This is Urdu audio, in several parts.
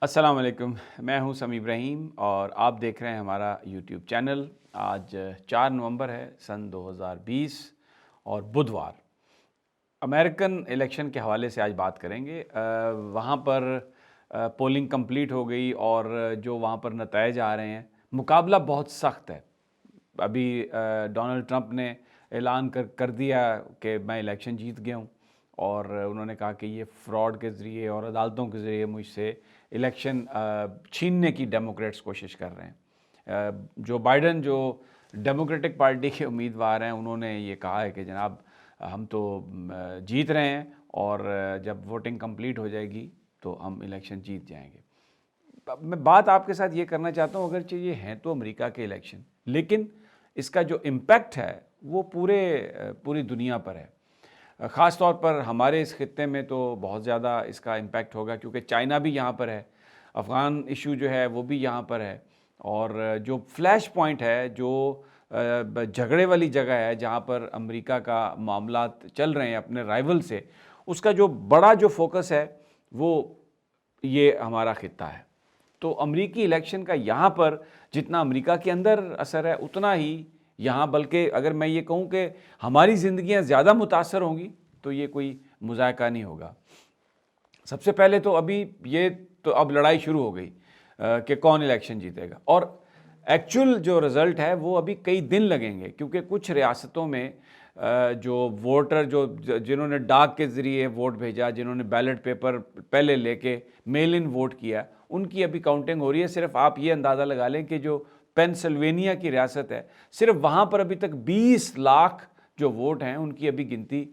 السلام علیکم، میں ہوں سمیع ابراہیم اور آپ دیکھ رہے ہیں ہمارا یوٹیوب چینل۔ آج 4 نومبر ہے سن 2020 اور بدھوار۔ امریکن الیکشن کے حوالے سے آج بات کریں گے۔ وہاں پر پولنگ کمپلیٹ ہو گئی اور جو وہاں پر نتائج آ رہے ہیں، مقابلہ بہت سخت ہے۔ ابھی ڈونلڈ ٹرمپ نے اعلان کر دیا کہ میں الیکشن جیت گیا ہوں، اور انہوں نے کہا کہ یہ فراڈ کے ذریعے اور عدالتوں کے ذریعے مجھ سے الیکشن چھیننے کی ڈیموکریٹس کوشش کر رہے ہیں۔ جو بائیڈن جو ڈیموکریٹک پارٹی کے امیدوار ہیں، انہوں نے یہ کہا ہے کہ جناب ہم تو جیت رہے ہیں، اور جب ووٹنگ کمپلیٹ ہو جائے گی تو ہم الیکشن جیت جائیں گے۔ میں بات آپ کے ساتھ یہ کرنا چاہتا ہوں، اگرچہ یہ ہیں تو امریکہ کے الیکشن، لیکن اس کا جو امپیکٹ ہے وہ پوری دنیا پر ہے۔ خاص طور پر ہمارے اس خطے میں تو بہت زیادہ اس کا امپیکٹ ہوگا، کیونکہ چائنا بھی یہاں پر ہے، افغان ایشو جو ہے وہ بھی یہاں پر ہے، اور جو فلیش پوائنٹ ہے، جو جھگڑے والی جگہ ہے جہاں پر امریکہ کا معاملات چل رہے ہیں اپنے رائیول سے، اس کا جو بڑا جو فوکس ہے وہ یہ ہمارا خطہ ہے۔ تو امریکی الیکشن کا یہاں پر جتنا امریکہ کے اندر اثر ہے، اتنا ہی یہاں، بلکہ اگر میں یہ کہوں کہ ہماری زندگیاں زیادہ متاثر ہوں گی تو یہ کوئی مذائقہ نہیں ہوگا۔ سب سے پہلے تو اب لڑائی شروع ہو گئی کہ کون الیکشن جیتے گا، اور ایکچول جو رزلٹ ہے وہ ابھی کئی دن لگیں گے، کیونکہ کچھ ریاستوں میں جو ووٹر جنہوں نے ڈاک کے ذریعے ووٹ بھیجا، جنہوں نے بیلٹ پیپر پہلے لے کے میل ان ووٹ کیا، ان کی ابھی کاؤنٹنگ ہو رہی ہے۔ صرف آپ یہ اندازہ لگا لیں کہ جو پینسلوینیا کی ریاست ہے، صرف وہاں پر ابھی تک 20 لاکھ جو ووٹ ہیں ان کی ابھی گنتی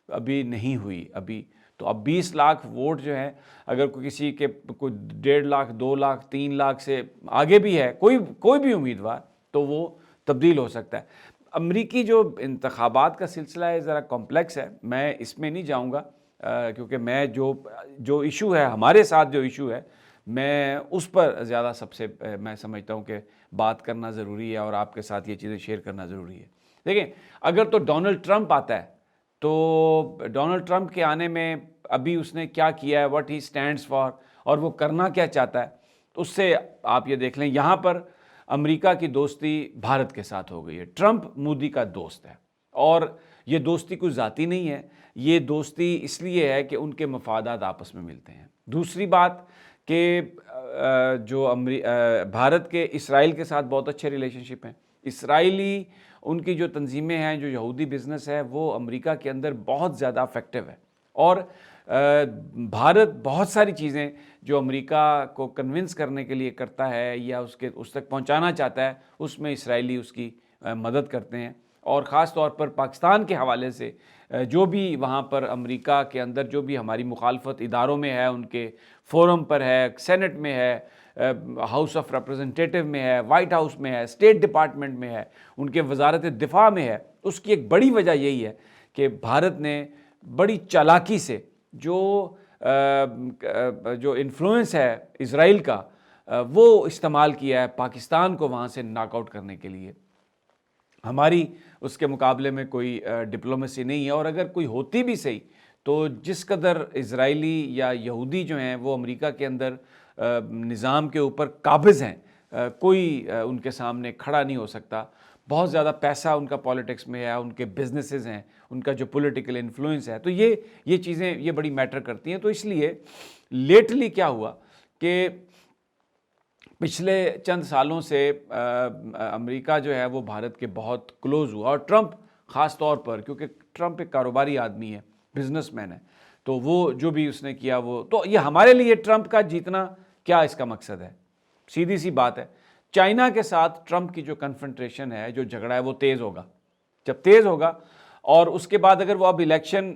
ابھی نہیں ہوئی ابھی۔ تو اب 20 لاکھ ووٹ جو ہیں، اگر کسی کے کوئی 1.5 لاکھ 2 لاکھ 3 لاکھ سے آگے بھی ہے کوئی بھی امیدوار، تو وہ تبدیل ہو سکتا ہے۔ امریکی جو انتخابات کا سلسلہ ہے ذرا کمپلیکس ہے، میں اس میں نہیں جاؤں گا، کیونکہ میں جو ایشو ہے ہمارے ساتھ، جو ایشو ہے میں اس پر زیادہ میں سمجھتا ہوں کہ بات کرنا ضروری ہے اور آپ کے ساتھ یہ چیزیں شیئر کرنا ضروری ہے۔ دیکھیں، اگر تو ڈونلڈ ٹرمپ آتا ہے تو ڈونلڈ ٹرمپ کے آنے میں ابھی اس نے کیا کیا ہے، واٹ ہی اسٹینڈس فار، اور وہ کرنا کیا چاہتا ہے، اس سے آپ یہ دیکھ لیں یہاں پر امریکہ کی دوستی بھارت کے ساتھ ہو گئی ہے۔ ٹرمپ مودی کا دوست ہے، اور یہ دوستی کوئی ذاتی نہیں ہے، یہ دوستی اس لیے ہے کہ ان کے مفادات آپس میں ملتے ہیں۔ دوسری بات کہ بھارت کے اسرائیل کے ساتھ بہت اچھے ریلیشن شپ ہیں۔ اسرائیلی ان کی جو تنظیمیں ہیں، جو یہودی بزنس ہے، وہ امریکہ کے اندر بہت زیادہ افیکٹو ہے، اور بھارت بہت ساری چیزیں جو امریکہ کو کنونس کرنے کے لیے کرتا ہے یا اس تک پہنچانا چاہتا ہے، اس میں اسرائیلی اس کی مدد کرتے ہیں۔ اور خاص طور پر پاکستان کے حوالے سے جو بھی وہاں پر امریکہ کے اندر جو بھی ہماری مخالفت اداروں میں ہے، ان کے فورم پر ہے، سینٹ میں ہے، ہاؤس آف ریپرزنٹیٹیو میں ہے، وائٹ ہاؤس میں ہے، اسٹیٹ ڈپارٹمنٹ میں ہے، ان کے وزارت دفاع میں ہے، اس کی ایک بڑی وجہ یہی ہے کہ بھارت نے بڑی چالاکی سے جو انفلوئنس ہے اسرائیل کا، وہ استعمال کیا ہے پاکستان کو وہاں سے ناک آؤٹ کرنے کے لیے۔ ہماری اس کے مقابلے میں کوئی ڈپلومیسی نہیں ہے، اور اگر کوئی ہوتی بھی صحیح تو جس قدر اسرائیلی یا یہودی جو ہیں وہ امریکہ کے اندر نظام کے اوپر قابض ہیں، کوئی ان کے سامنے کھڑا نہیں ہو سکتا۔ بہت زیادہ پیسہ ان کا پالیٹکس میں ہے، ان کے بزنسز ہیں، ان کا جو پولیٹیکل انفلوئنس ہے، تو یہ چیزیں یہ بڑی میٹر کرتی ہیں۔ تو اس لیے لیٹلی کیا ہوا کہ پچھلے چند سالوں سے امریکہ جو ہے وہ بھارت کے بہت کلوز ہوا، اور ٹرمپ خاص طور پر، کیونکہ ٹرمپ ایک کاروباری آدمی ہے، بزنس مین ہے، تو وہ جو بھی اس نے کیا تو یہ ہمارے لیے ٹرمپ کا جیتنا کیا اس کا مقصد ہے؟ سیدھی سی بات ہے، چائنا کے ساتھ ٹرمپ کی جو کنفرنٹریشن ہے، جو جھگڑا ہے، وہ تیز ہوگا۔ جب تیز ہوگا اور اس کے بعد اگر وہ اب الیکشن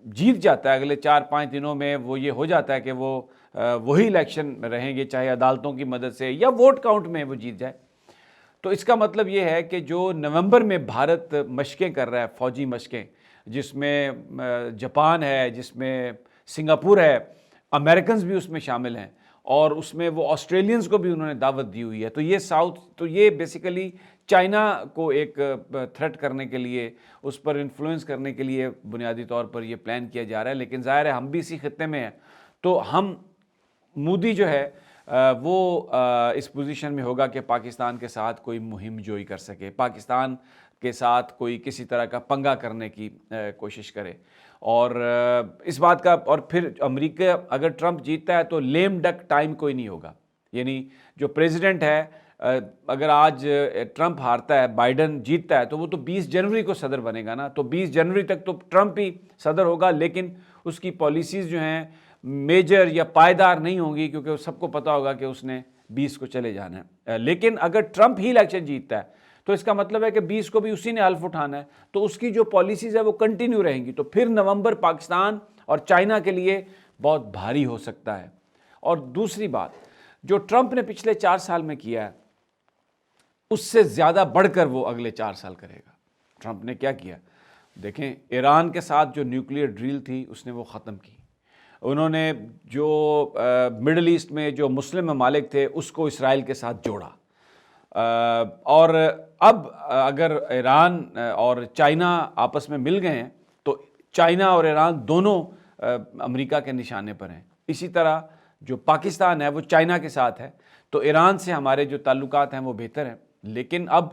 جیت جاتا ہے، اگلے 4-5 دنوں میں وہ یہ ہو جاتا ہے کہ وہ وہی الیکشن رہیں گے، چاہے عدالتوں کی مدد سے یا ووٹ کاؤنٹ میں وہ جیت جائے، تو اس کا مطلب یہ ہے کہ جو نومبر میں بھارت مشقیں کر رہا ہے، فوجی مشقیں، جس میں جاپان ہے، جس میں سنگاپور ہے، امریکنز بھی اس میں شامل ہیں، اور اس میں وہ آسٹریلینز کو بھی انہوں نے دعوت دی ہوئی ہے، تو یہ بیسیکلی چائنا کو ایک تھریٹ کرنے کے لیے، اس پر انفلوئنس کرنے کے لیے بنیادی طور پر یہ پلان کیا جا رہا ہے۔ لیکن ظاہر ہے ہم بھی اسی خطے میں ہیں، تو مودی جو ہے وہ اس پوزیشن میں ہوگا کہ پاکستان کے ساتھ کوئی مہم جوئی کر سکے، پاکستان کے ساتھ کوئی کسی طرح کا پنگا کرنے کی کوشش کرے۔ اور اس بات کا، اور پھر امریکہ اگر ٹرمپ جیتتا ہے تو لیم ڈک ٹائم کوئی نہیں ہوگا، یعنی جو پریزیڈنٹ ہے، اگر آج ٹرمپ ہارتا ہے، بائیڈن جیتتا ہے، تو وہ تو 20 جنوری کو صدر بنے گا نا، تو 20 جنوری تک تو ٹرمپ ہی صدر ہوگا، لیکن اس کی پالیسیز جو ہیں میجر یا پائیدار نہیں ہوں گی، کیونکہ سب کو پتہ ہوگا کہ اس نے 20 کو چلے جانا ہے۔ لیکن اگر ٹرمپ ہی الیکشن جیتتا ہے تو اس کا مطلب ہے کہ 20 کو بھی اسی نے حلف اٹھانا ہے، تو اس کی جو پالیسیز ہے وہ کنٹینیو رہیں گی، تو پھر نومبر پاکستان اور چائنا کے لیے بہت بھاری ہو سکتا ہے۔ اور دوسری بات، جو ٹرمپ نے پچھلے 4 سال میں کیا ہے اس سے زیادہ بڑھ کر وہ اگلے 4 سال کرے گا۔ ٹرمپ نے کیا کیا؟ دیکھیں، ایران کے ساتھ جو نیوکلیئر ڈریل تھی اس نے وہ ختم کی، انہوں نے جو مڈل ایسٹ میں جو مسلم ممالک تھے اس کو اسرائیل کے ساتھ جوڑا، اور اب اگر ایران اور چائنا آپس میں مل گئے ہیں تو چائنا اور ایران دونوں امریکہ کے نشانے پر ہیں۔ اسی طرح جو پاکستان ہے وہ چائنا کے ساتھ ہے، تو ایران سے ہمارے جو تعلقات ہیں وہ بہتر ہیں۔ لیکن اب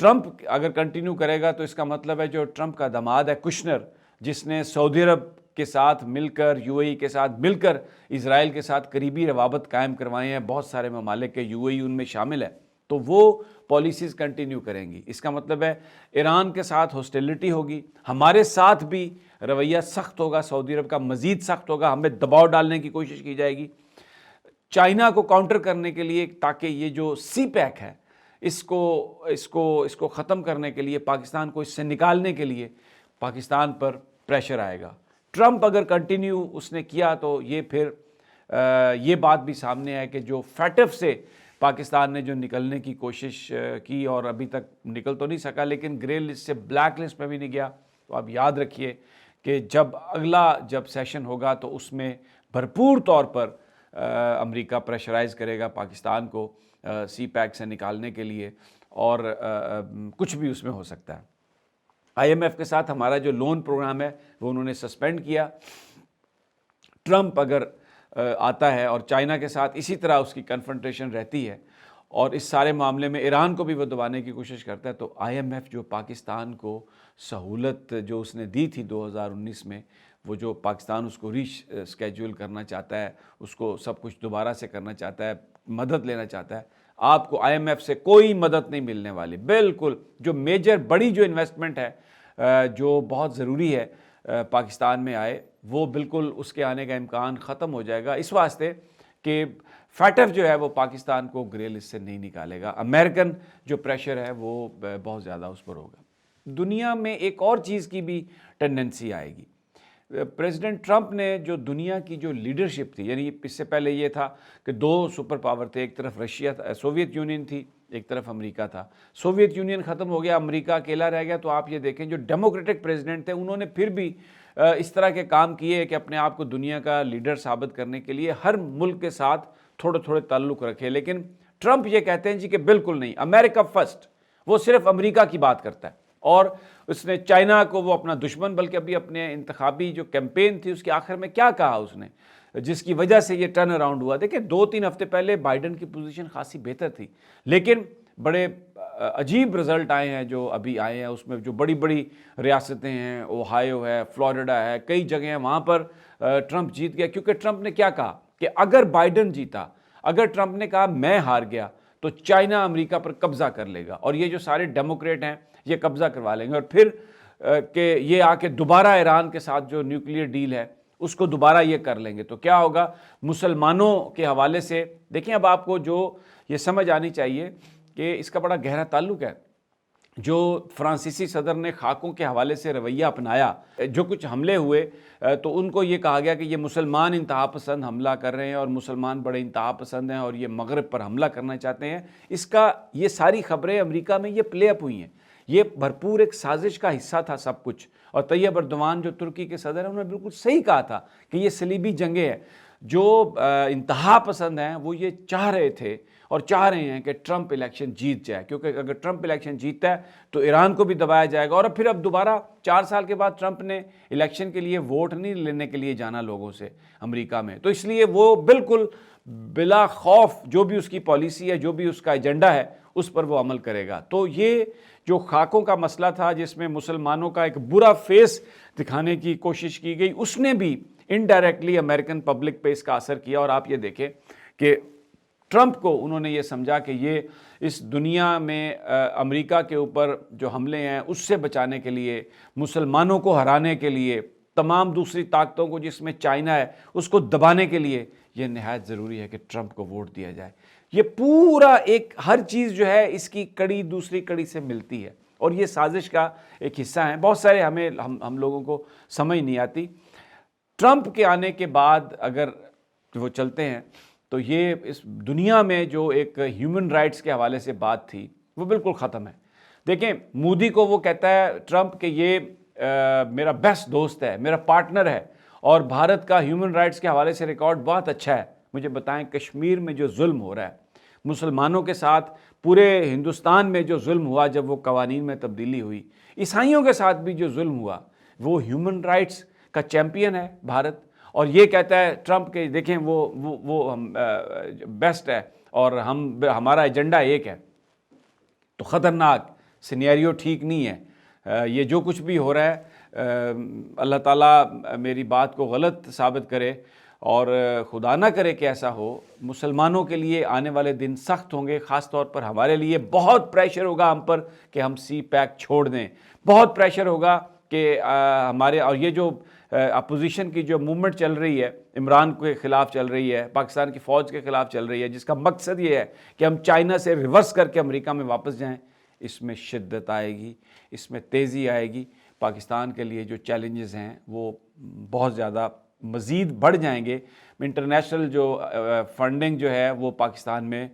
ٹرمپ اگر کنٹینیو کرے گا تو اس کا مطلب ہے جو ٹرمپ کا داماد ہے کشنر، جس نے سعودی عرب کے ساتھ مل کر، یو اے ای کے ساتھ مل کر اسرائیل کے ساتھ قریبی روابط قائم کروائے ہیں، بہت سارے ممالک کے یو اے ای ان میں شامل ہے، تو وہ پالیسیز کنٹینیو کریں گی۔ اس کا مطلب ہے ایران کے ساتھ ہاسٹیلٹی ہوگی، ہمارے ساتھ بھی رویہ سخت ہوگا، سعودی عرب کا مزید سخت ہوگا، ہمیں دباؤ ڈالنے کی کوشش کی جائے گی چائنا کو کاؤنٹر کرنے کے لیے، تاکہ یہ جو سی پیک ہے اس کو ختم کرنے کے لیے، پاکستان کو اس سے نکالنے کے لیے پاکستان پر پریشر آئے گا۔ ٹرمپ اگر کنٹینیو اس نے کیا تو یہ پھر یہ بات بھی سامنے ہے کہ جو فیٹف سے پاکستان نے جو نکلنے کی کوشش کی اور ابھی تک نکل تو نہیں سکا، لیکن گرے لسٹ سے بلیک لسٹ میں بھی نہیں گیا، تو آپ یاد رکھیے کہ جب سیشن ہوگا تو اس میں بھرپور طور پر امریکہ پریشرائز کرے گا پاکستان کو سی پیک سے نکالنے کے لیے، اور کچھ بھی اس میں ہو سکتا ہے۔ آئی ایم ایف کے ساتھ ہمارا جو لون پروگرام ہے وہ انہوں نے سسپینڈ کیا۔ ٹرمپ اگر آتا ہے اور چائنا کے ساتھ اسی طرح اس کی کنفرنٹیشن رہتی ہے اور اس سارے معاملے میں ایران کو بھی وہ دبانے کی کوشش کرتا ہے، تو آئی ایم ایف جو پاکستان کو سہولت جو اس نے دی تھی 2019 میں، وہ جو پاکستان اس کو اسکیجول کرنا چاہتا ہے، اس کو سب کچھ دوبارہ سے کرنا چاہتا ہے، مدد لینا چاہتا ہے، آپ کو آئی ایم ایف سے کوئی مدد نہیں ملنے والی۔ بالکل جو میجر بڑی جو انویسٹمنٹ ہے جو بہت ضروری ہے پاکستان میں آئے، وہ بالکل اس کے آنے کا امکان ختم ہو جائے گا، اس واسطے کہ فیٹف جو ہے وہ پاکستان کو گرے لسٹ سے نہیں نکالے گا۔ امریکن جو پریشر ہے وہ بہت زیادہ اس پر ہوگا۔ دنیا میں ایک اور چیز کی بھی ٹینڈنسی آئے گی۔ پریزیڈنٹ ٹرمپ نے جو دنیا کی جو لیڈرشپ تھی، یعنی اس سے پہلے یہ تھا کہ 2 سپر پاور تھے، ایک طرف رشیا سوویت یونین تھی، ایک طرف امریکہ تھا۔ سوویت یونین ختم ہو گیا، امریکہ اکیلا رہ گیا، تو آپ یہ دیکھیں جو ڈیموکریٹک پریزیڈنٹ تھے انہوں نے پھر بھی اس طرح کے کام کیے کہ اپنے آپ کو دنیا کا لیڈر ثابت کرنے کے لیے ہر ملک کے ساتھ تھوڑے تھوڑے تعلق رکھے۔ لیکن ٹرمپ یہ کہتے ہیں جی کہ بالکل نہیں، امریکہ فرسٹ، وہ صرف امریکہ کی بات کرتا ہے، اور اس نے چائنا کو وہ اپنا دشمن، بلکہ ابھی اپنے انتخابی جو کیمپین تھی اس کے آخر میں کیا کہا اس نے، جس کی وجہ سے یہ ٹرن اراؤنڈ ہوا۔ دیکھیں 2-3 ہفتے پہلے بائیڈن کی پوزیشن خاصی بہتر تھی، لیکن بڑے عجیب رزلٹ آئے ہیں جو ابھی آئے ہیں، اس میں جو بڑی بڑی ریاستیں ہیں، اوہایو ہے، فلوریڈا ہے، کئی جگہ ہیں، وہاں پر ٹرمپ جیت گیا، کیونکہ ٹرمپ نے کیا کہا کہ اگر بائیڈن جیتا، اگر ٹرمپ نے کہا میں ہار گیا تو چائنا امریکہ پر قبضہ کر لے گا، اور یہ جو سارے ڈیموکریٹ ہیں یہ قبضہ کروا لیں گے، اور پھر کہ یہ آ کے دوبارہ ایران کے ساتھ جو نیوکلیئر ڈیل ہے اس کو دوبارہ یہ کر لیں گے، تو کیا ہوگا مسلمانوں کے حوالے سے۔ دیکھیں اب آپ کو جو یہ سمجھ آنی چاہیے کہ اس کا بڑا گہرا تعلق ہے، جو فرانسیسی صدر نے خاکوں کے حوالے سے رویہ اپنایا، جو کچھ حملے ہوئے تو ان کو یہ کہا گیا کہ یہ مسلمان انتہا پسند حملہ کر رہے ہیں اور مسلمان بڑے انتہا پسند ہیں اور یہ مغرب پر حملہ کرنا چاہتے ہیں۔ اس کا یہ ساری خبریں امریکہ میں یہ پلے اپ ہوئی ہیں، یہ بھرپور ایک سازش کا حصہ تھا سب کچھ۔ اور طیب اردوان جو ترکی کے صدر ہیں انہوں نے بالکل صحیح کہا تھا کہ یہ صلیبی جنگیں ہیں، جو انتہا پسند ہیں وہ یہ چاہ رہے تھے اور چاہ رہے ہیں کہ ٹرمپ الیکشن جیت جائے، کیونکہ اگر ٹرمپ الیکشن جیتتا ہے تو ایران کو بھی دبایا جائے گا، اور پھر اب دوبارہ 4 سال کے بعد ٹرمپ نے الیکشن کے لیے ووٹ نہیں لینے کے لیے جانا لوگوں سے امریکہ میں، تو اس لیے وہ بالکل بلا خوف جو بھی اس کی پالیسی ہے، جو بھی اس کا ایجنڈا ہے، اس پر وہ عمل کرے گا۔ تو یہ جو خاکوں کا مسئلہ تھا جس میں مسلمانوں کا ایک برا فیس دکھانے کی کوشش کی گئی، اس نے بھی انڈائریکٹلی امریکن پبلک پہ اس کا اثر کیا۔ اور آپ یہ دیکھیں کہ ٹرمپ کو انہوں نے یہ سمجھا کہ یہ اس دنیا میں امریکہ کے اوپر جو حملے ہیں اس سے بچانے کے لیے، مسلمانوں کو ہرانے کے لیے، تمام دوسری طاقتوں کو جس میں چائنا ہے اس کو دبانے کے لیے یہ نہایت ضروری ہے کہ ٹرمپ کو ووٹ دیا جائے۔ یہ پورا ایک ہر چیز جو ہے اس کی کڑی دوسری کڑی سے ملتی ہے، اور یہ سازش کا ایک حصہ ہیں۔ بہت سارے ہم لوگوں کو سمجھ نہیں آتی۔ ٹرمپ کے آنے کے بعد اگر وہ چلتے ہیں تو یہ اس دنیا میں جو ایک ہیومن رائٹس کے حوالے سے بات تھی وہ بالکل ختم ہے۔ دیکھیں مودی کو وہ کہتا ہے ٹرمپ کہ یہ میرا بیسٹ دوست ہے، میرا پارٹنر ہے، اور بھارت کا ہیومن رائٹس کے حوالے سے ریکارڈ بہت اچھا ہے۔ مجھے بتائیں کشمیر میں جو ظلم ہو رہا ہے مسلمانوں کے ساتھ، پورے ہندوستان میں جو ظلم ہوا جب وہ قوانین میں تبدیلی ہوئی، عیسائیوں کے ساتھ بھی جو ظلم ہوا، وہ ہیومن رائٹس کا چیمپئن ہے بھارت۔ اور یہ کہتا ہے ٹرمپ کہ دیکھیں وہ بیسٹ ہے اور ہمارا ایجنڈا ایک ہے۔ تو خطرناک سینیریو، ٹھیک نہیں ہے یہ جو کچھ بھی ہو رہا ہے۔ اللہ تعالیٰ میری بات کو غلط ثابت کرے اور خدا نہ کرے کہ ایسا ہو۔ مسلمانوں کے لیے آنے والے دن سخت ہوں گے، خاص طور پر ہمارے لیے بہت پریشر ہوگا ہم پر کہ ہم سی پیک چھوڑ دیں، بہت پریشر ہوگا کہ ہمارے، اور یہ جو اپوزیشن کی جو موومنٹ چل رہی ہے عمران کے خلاف چل رہی ہے، پاکستان کی فوج کے خلاف چل رہی ہے، جس کا مقصد یہ ہے کہ ہم چائنا سے ریورس کر کے امریکہ میں واپس جائیں، اس میں شدت آئے گی، اس میں تیزی آئے گی۔ پاکستان کے لیے جو چیلنجز ہیں وہ بہت زیادہ مزید بڑھ جائیں گے۔ انٹرنیشنل جو فنڈنگ جو ہے وہ پاکستان میں